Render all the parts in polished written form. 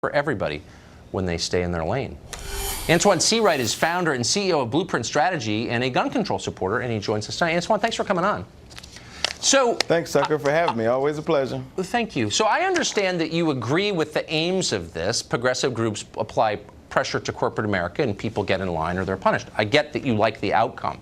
for everybody when they stay in their lane. Antjuan Seawright is founder and CEO of Blueprint Strategy and a gun control supporter, and he joins us tonight. Antjuan, thanks for coming on. Thanks, Tucker, for having me. Always a pleasure. Thank you. So I understand that you agree with the aims of this. Progressive groups apply pressure to corporate America and people get in line or they're punished. I get that you like the outcome.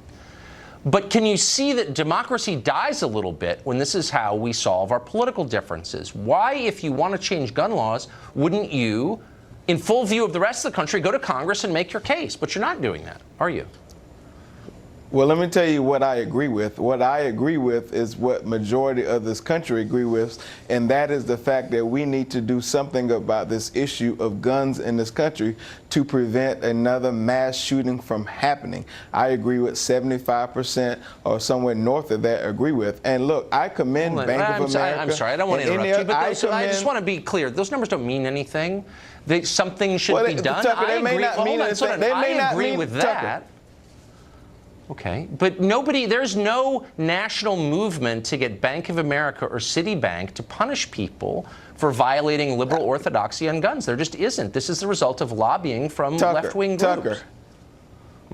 But can you see that democracy dies a little bit when this is how we solve our political differences? Why, if you want to change gun laws, wouldn't you, in full view of the rest of the country, go to Congress and make your case? But you're not doing that, are you? Well, let me tell you what I agree with. What I agree with is what majority of this country agree with, and that is the fact that we need to do something about this issue of guns in this country to prevent another mass shooting from happening. I agree with 75% or somewhere north of that agree with. And look, I commend Bank of America. I'm sorry, I don't want to interrupt you, but I just want to be clear. Those numbers don't mean anything. Something should be done. Tucker, they may not mean anything. They may not agree with that. Okay, but there's no national movement to get Bank of America or Citibank to punish people for violating liberal orthodoxy on guns. There just isn't. This is the result of lobbying from left-wing groups.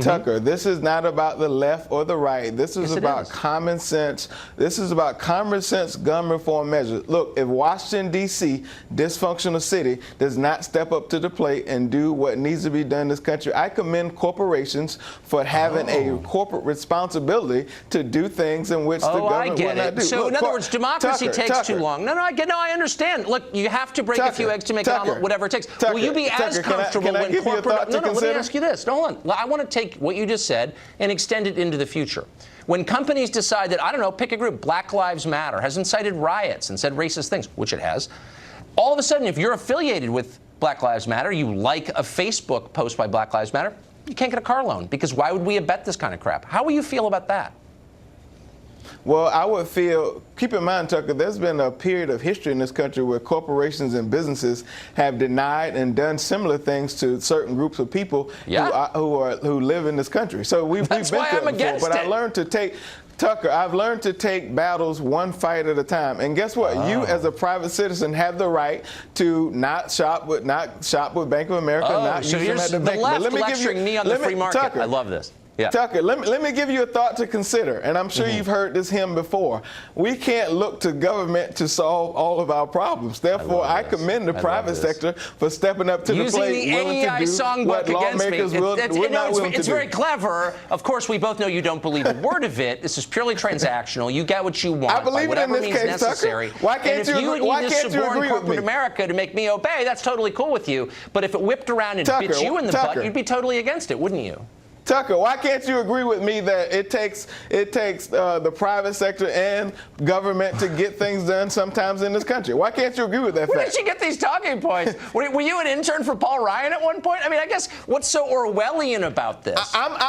Tucker, this is not about the left or the right. This is about common sense. This is about common sense gun reform measures. Look, if Washington, D.C., dysfunctional city, does not step up to the plate and do what needs to be done in this country, I commend corporations for having a corporate responsibility to do things in which the government will not do. So, in other words, democracy takes too long. No, I understand. Look, you have to break a few eggs to make an omelet, whatever it takes. Will you be as comfortable when corporate... No, let me ask you this. No, hold on. I want to take what you just said and extend it into the future. When companies decide that, I don't know, pick a group, Black Lives Matter, has incited riots and said racist things, which it has, all of a sudden, if you're affiliated with Black Lives Matter, you like a Facebook post by Black Lives Matter, you can't get a car loan, because why would we abet this kind of crap? How will you feel about that? Well, I would feel, keep in mind, Tucker, there's been a period of history in this country where corporations and businesses have denied and done similar things to certain groups of people who live in this country. So we've been through it before, but I learned to take... Tucker, I've learned to take battles one fight at a time. And guess what? You, as a private citizen, have the right to not shop with Bank of America, not use them at the bank. The left lecturing me on the free market. Tucker, I love this. Yeah. Tucker, let me give you a thought to consider, and I'm sure you've heard this hymn before. We can't look to government to solve all of our problems. Therefore, I commend the private sector for stepping up to the plate, willing to do what lawmakers will not willing to do. It's very clever. Of course, we both know you don't believe a word of it. This is purely transactional. You get what you want. I believe it in this case, necessary. Tucker. Why can't you agree with me? America to make me obey, that's totally cool with you. But if it whipped around and bit you in the butt, you'd be totally against it, wouldn't you? Tucker, why can't you agree with me that it takes the private sector and government to get things done sometimes in this country? Why can't you agree with that fact? Where did you get these talking points? Were you an intern for Paul Ryan at one point? I mean, I guess what's so Orwellian about this? What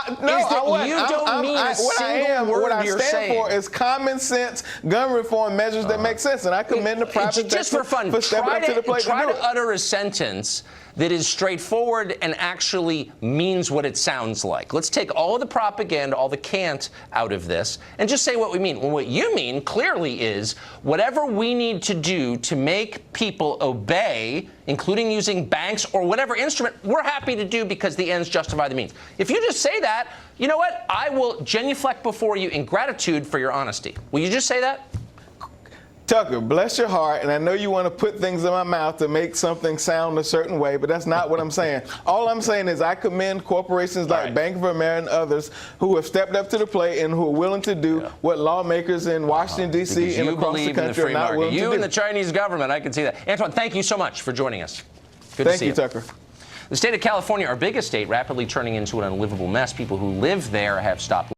I stand for is common sense gun reform measures that make sense, and I commend the private sector for stepping up to the plate. Try to utter a sentence that is straightforward and actually means what it sounds like. Let's take all of the propaganda, all the cant out of this, and just say what we mean. Well, what you mean clearly is whatever we need to do to make people obey, including using banks or whatever instrument, we're happy to do because the ends justify the means. If you just say that, you know what? I will genuflect before you in gratitude for your honesty. Will you just say that? Tucker, bless your heart, and I know you want to put things in my mouth to make something sound a certain way, but that's not what I'm saying. All I'm saying is I commend corporations like Bank of America and others who have stepped up to the plate and who are willing to do what lawmakers in Washington, D.C. and across the country are not willing to do. You and the Chinese government, I can see that. Antjuan, thank you so much for joining us. Good to see you. Thank you, Tucker. The state of California, our biggest state, rapidly turning into an unlivable mess. People who live there have stopped